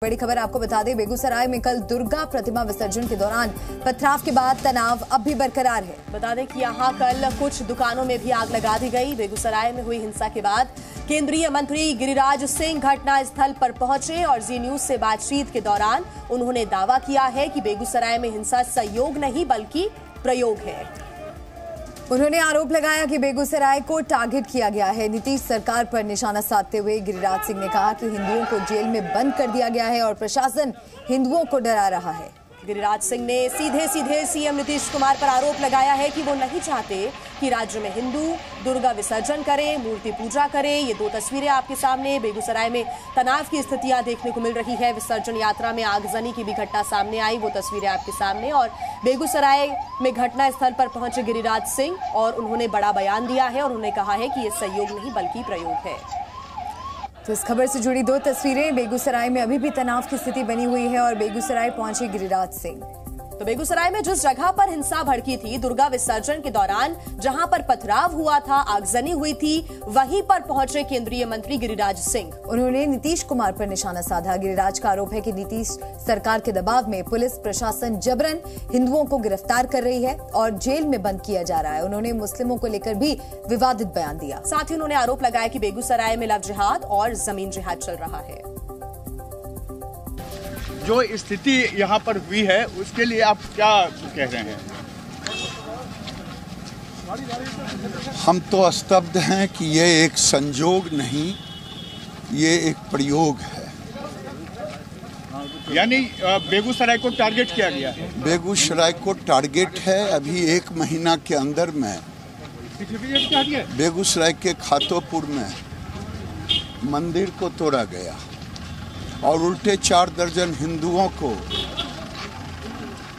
बड़ी खबर आपको बता दें, बेगूसराय में कल दुर्गा प्रतिमा विसर्जन के दौरान पथराव के बाद तनाव अब भी बरकरार है। बता दें कि यहां कल कुछ दुकानों में भी आग लगा दी गई। बेगूसराय में हुई हिंसा के बाद केंद्रीय मंत्री गिरिराज सिंह घटना स्थल पर पहुंचे और जी न्यूज से बातचीत के दौरान उन्होंने दावा किया है कि बेगूसराय में हिंसा सहयोग नहीं बल्कि प्रयोग है। उन्होंने आरोप लगाया कि बेगूसराय को टारगेट किया गया है। नीतीश सरकार पर निशाना साधते हुए गिरिराज सिंह ने कहा कि हिंदुओं को जेल में बंद कर दिया गया है और प्रशासन हिंदुओं को डरा रहा है। गिरिराज सिंह ने सीधे सीएम नीतीश कुमार पर आरोप लगाया है कि वो नहीं चाहते कि राज्य में हिंदू दुर्गा विसर्जन करें, मूर्ति पूजा करें। ये दो तस्वीरें आपके सामने। बेगूसराय में तनाव की स्थितियां देखने को मिल रही है। विसर्जन यात्रा में आगजनी की भी घटना सामने आई, वो तस्वीरें आपके सामने। और बेगूसराय में घटना स्थल पर पहुंचे गिरिराज सिंह और उन्होंने बड़ा बयान दिया है और उन्होंने कहा है कि ये सहयोग नहीं बल्कि प्रयोग है। तो इस खबर से जुड़ी दो तस्वीरें। बेगूसराय में अभी भी तनाव की स्थिति बनी हुई है और बेगूसराय पहुंचे गिरिराज सिंह। तो बेगूसराय में जिस जगह पर हिंसा भड़की थी दुर्गा विसर्जन के दौरान, जहां पर पथराव हुआ था, आगजनी हुई थी, वहीं पर पहुंचे केंद्रीय मंत्री गिरिराज सिंह। उन्होंने नीतीश कुमार पर निशाना साधा। गिरिराज का आरोप है कि नीतीश सरकार के दबाव में पुलिस प्रशासन जबरन हिंदुओं को गिरफ्तार कर रही है और जेल में बंद किया जा रहा है। उन्होंने मुस्लिमों को लेकर भी विवादित बयान दिया। साथ ही उन्होंने आरोप लगाया कि बेगूसराय में लव जिहाद और जमीन जिहाद चल रहा है। जो स्थिति यहाँ पर हुई है उसके लिए आप क्या कह रहे हैं? हम तो स्तब्ध हैं कि ये एक संजोग नहीं, ये एक प्रयोग है। यानी बेगूसराय को टारगेट किया गया है। बेगूसराय को टारगेट है। अभी एक महीना के अंदर में बेगूसराय के खातोपुर में मंदिर को तोड़ा गया और उल्टे 4 दर्जन हिंदुओं को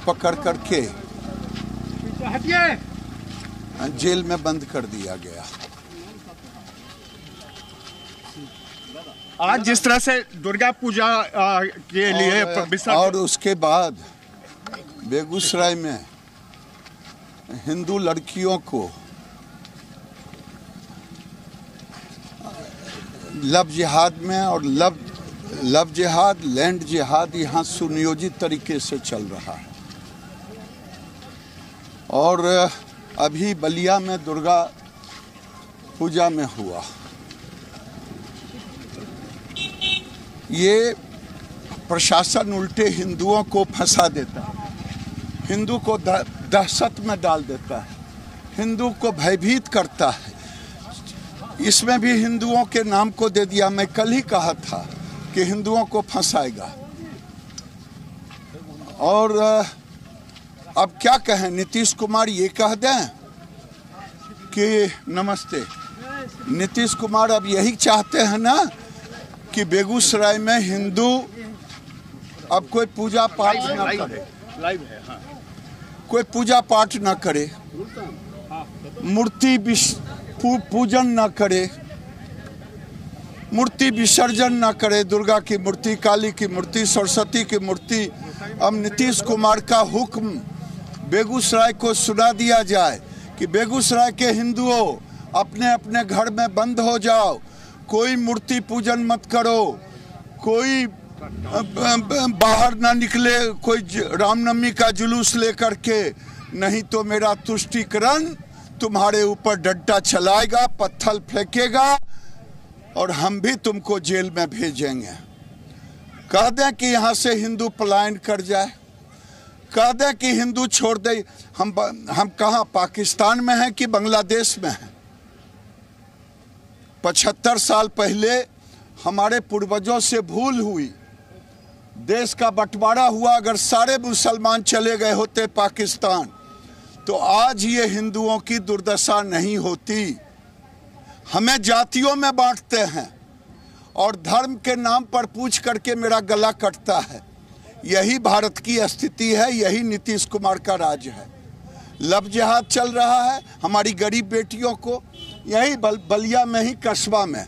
पकड़ करके जेल में बंद कर दिया गया। आज जिस तरह से दुर्गा पूजा के लिए और उसके बाद बेगूसराय में हिंदू लड़कियों को लव जिहाद में और लव जिहाद, लैंड जिहाद यहाँ सुनियोजित तरीके से चल रहा है। और अभी बलिया में दुर्गा पूजा में हुआ, ये प्रशासन उल्टे हिंदुओं को फंसा देता है, हिंदू को दहशत में डाल देता है, हिंदू को भयभीत करता है। इसमें भी हिंदुओं के नाम को दे दिया। मैं कल ही कहा था कि हिंदुओं को फंसाएगा। और अब क्या कहें, नीतीश कुमार ये कह दें कि नमस्ते, नीतीश कुमार अब यही चाहते हैं ना कि बेगूसराय में हिंदू अब कोई पूजा पाठ ना करे, कोई पूजा पाठ ना करे, मूर्ति पूजन ना करे, मूर्ति विसर्जन न करे। दुर्गा की मूर्ति, काली की मूर्ति, सरस्वती की मूर्ति। अब नीतीश कुमार का हुक्म बेगूसराय को सुना दिया जाए कि बेगूसराय के हिंदुओं अपने अपने घर में बंद हो जाओ, कोई मूर्ति पूजन मत करो, कोई बाहर ना निकले, कोई रामनवमी का जुलूस लेकर के, नहीं तो मेरा तुष्टीकरण तुम्हारे ऊपर डंडा चलाएगा, पत्थर फेंकेगा और हम भी तुमको जेल में भेजेंगे। कह दें कि यहाँ से हिंदू पलायन कर जाए, कह दें कि हिंदू छोड़ दे। हम कहाँ पाकिस्तान में हैं कि बांग्लादेश में हैं? 75 साल पहले हमारे पूर्वजों से भूल हुई, देश का बंटवारा हुआ। अगर सारे मुसलमान चले गए होते पाकिस्तान तो आज ये हिंदुओं की दुर्दशा नहीं होती। हमें जातियों में बांटते हैं और धर्म के नाम पर पूछ करके मेरा गला कटता है। यही भारत की स्थिति है, यही नीतीश कुमार का राज है। लव जिहाद चल रहा है हमारी गरीब बेटियों को। यही बलिया में ही कस्बा में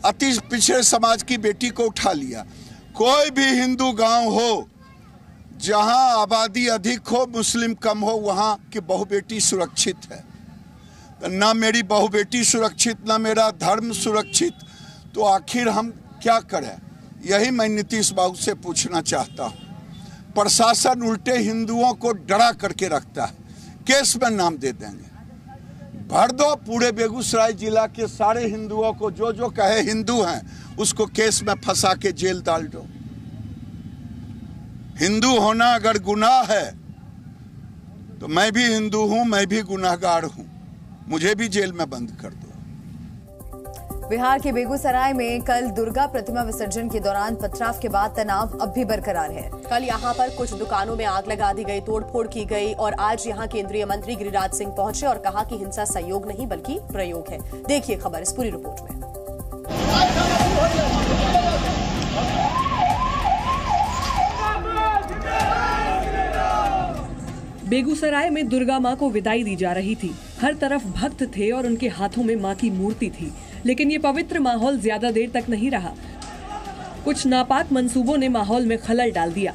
अति पिछड़े समाज की बेटी को उठा लिया। कोई भी हिंदू गांव हो जहां आबादी अधिक हो, मुस्लिम कम हो, वहां की बहु बेटी सुरक्षित है। ना मेरी बहू बेटी सुरक्षित, ना मेरा धर्म सुरक्षित, तो आखिर हम क्या करें? यही मैं नीतीश बाबू से पूछना चाहता हूँ। प्रशासन उल्टे हिंदुओं को डरा करके रखता है, केस में नाम दे देंगे। भर दो पूरे बेगूसराय जिला के सारे हिंदुओं को, जो जो कहे हिंदू हैं उसको केस में फंसा के जेल डाल दो। हिंदू होना अगर गुनाह है तो मैं भी हिंदू हूं, मैं भी गुनाहगार हूं, मुझे भी जेल में बंद कर दो। बिहार के बेगूसराय में कल दुर्गा प्रतिमा विसर्जन के दौरान पथराव के बाद तनाव अब भी बरकरार है। कल यहां पर कुछ दुकानों में आग लगा दी गई, तोड़फोड़ की गई और आज यहां केंद्रीय मंत्री गिरिराज सिंह पहुंचे और कहा कि हिंसा सहयोग नहीं बल्कि प्रयोग है। देखिए खबर इस पूरी रिपोर्ट में। बेगूसराय में दुर्गा मां को विदाई दी जा रही थी। हर तरफ भक्त थे और उनके हाथों में मां की मूर्ति थी, लेकिन ये पवित्र माहौल ज्यादा देर तक नहीं रहा। कुछ नापाक मंसूबों ने माहौल में खलल डाल दिया।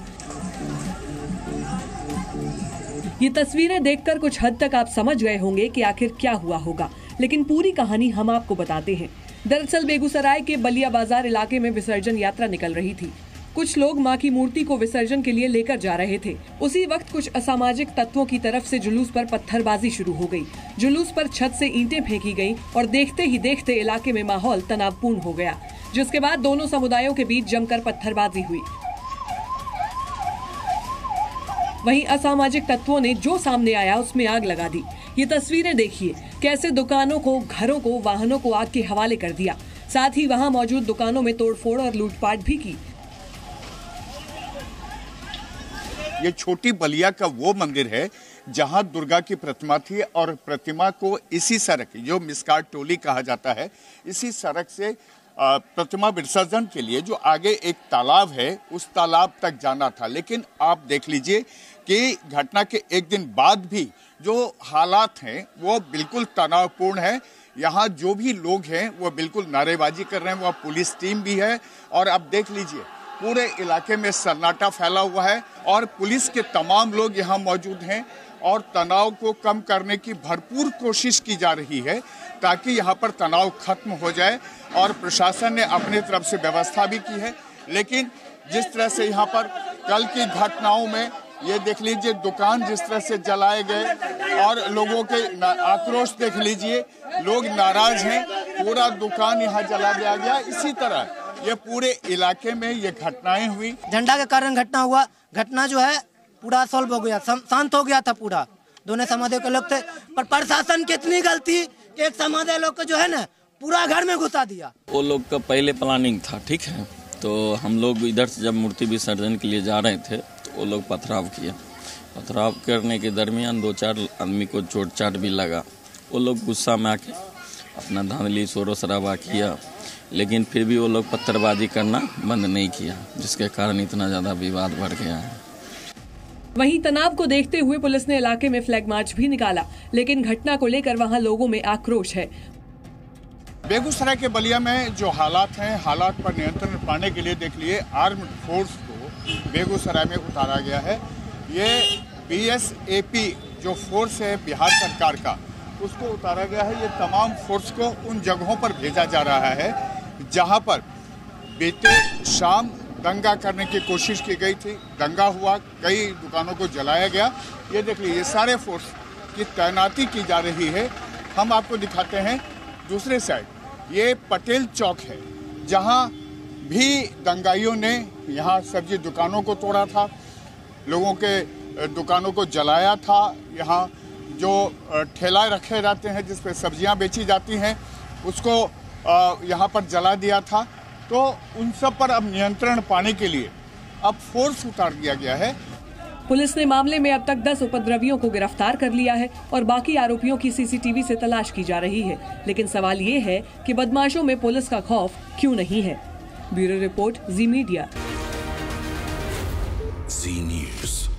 ये तस्वीरें देखकर कुछ हद तक आप समझ गए होंगे कि आखिर क्या हुआ होगा, लेकिन पूरी कहानी हम आपको बताते हैं। दरअसल बेगूसराय के बलिया बाजार इलाके में विसर्जन यात्रा निकल रही थी। कुछ लोग मां की मूर्ति को विसर्जन के लिए लेकर जा रहे थे। उसी वक्त कुछ असामाजिक तत्वों की तरफ से जुलूस पर पत्थरबाजी शुरू हो गई। जुलूस पर छत से ईंटें फेंकी गईं और देखते ही देखते इलाके में माहौल तनावपूर्ण हो गया, जिसके बाद दोनों समुदायों के बीच जमकर पत्थरबाजी हुई। वहीं असामाजिक तत्वों ने जो सामने आया उसमें आग लगा दी। ये तस्वीरें देखिए, कैसे दुकानों को, घरों को, वाहनों को आग के हवाले कर दिया। साथ ही वहां मौजूद दुकानों में तोड़फोड़ और लूटपाट भी की। ये छोटी बलिया का वो मंदिर है जहां दुर्गा की प्रतिमा थी और प्रतिमा को इसी सड़क, जो मिस्कार टोली कहा जाता है, इसी सड़क से प्रतिमा विसर्जन के लिए जो आगे एक तालाब है उस तालाब तक जाना था। लेकिन आप देख लीजिए कि घटना के एक दिन बाद भी जो हालात हैं वो बिल्कुल तनावपूर्ण है। यहाँ जो भी लोग हैं वो बिल्कुल नारेबाजी कर रहे हैं, वह पुलिस टीम भी है और अब देख लीजिए पूरे इलाके में सन्नाटा फैला हुआ है और पुलिस के तमाम लोग यहाँ मौजूद हैं और तनाव को कम करने की भरपूर कोशिश की जा रही है ताकि यहाँ पर तनाव खत्म हो जाए और प्रशासन ने अपनी तरफ से व्यवस्था भी की है। लेकिन जिस तरह से यहाँ पर कल की घटनाओं में ये देख लीजिए, दुकान जिस तरह से जलाए गए और लोगों के आक्रोश देख लीजिए, लोग नाराज हैं, पूरा दुकान यहाँ जला दिया गया। इसी तरह ये पूरे इलाके में ये घटनाएं हुई। झंडा के कारण घटना हुआ। घटना जो है पूरा सॉल्व हो गया, शांत हो गया था पूरा। दोनों समुदाय के लोग थे, पर प्रशासन की इतनी गलती कि एक समुदाय लोग को जो है ना पूरा घर में घुसा दिया। वो लोग का पहले प्लानिंग था, ठीक है, तो हम लोग इधर से जब मूर्ति विसर्जन के लिए जा रहे थे तो वो लोग पथराव किया। पथराव करने के दरमियान 2-4 आदमी को चोट चाट भी लगा। वो लोग गुस्सा में आके अपना धांधली शोर शराबा किया, लेकिन फिर भी वो लोग पत्थरबाजी करना बंद नहीं किया, जिसके कारण इतना ज़्यादा विवाद बढ़ गया है। वहीं तनाव को देखते हुए पुलिस ने इलाके में फ्लैग मार्च भी निकाला, लेकिन घटना को लेकर वहां लोगों में आक्रोश है। बेगूसराय के बलिया में जो हालात हैं, हालात पर नियंत्रण पाने के लिए देख लिए आर्म्ड फोर्स को बेगूसराय में उतारा गया है। ये BSAP जो फोर्स है बिहार सरकार का, उसको उतारा गया है। ये तमाम फोर्स को उन जगहों पर भेजा जा रहा है जहां पर बीते शाम दंगा करने की कोशिश की गई थी। दंगा हुआ, कई दुकानों को जलाया गया। ये देख लीजिए, ये सारे फोर्स की तैनाती की जा रही है। हम आपको दिखाते हैं दूसरे साइड, ये पटेल चौक है जहां भी दंगाइयों ने यहाँ सब्जी दुकानों को तोड़ा था, लोगों के दुकानों को जलाया था। यहाँ जो ठेला रखे जाते हैं जिस पे सब्जियां बेची जाती हैं उसको यहाँ पर जला दिया था। तो उन सब पर अब नियंत्रण पाने के लिए अब फोर्स उतार दिया गया है। पुलिस ने मामले में अब तक 10 उपद्रवियों को गिरफ्तार कर लिया है और बाकी आरोपियों की CCTV से तलाश की जा रही है। लेकिन सवाल ये है कि बदमाशों में पुलिस का खौफ क्यों नहीं है। ब्यूरो रिपोर्ट, जी मीडिया। जी न्यूज़।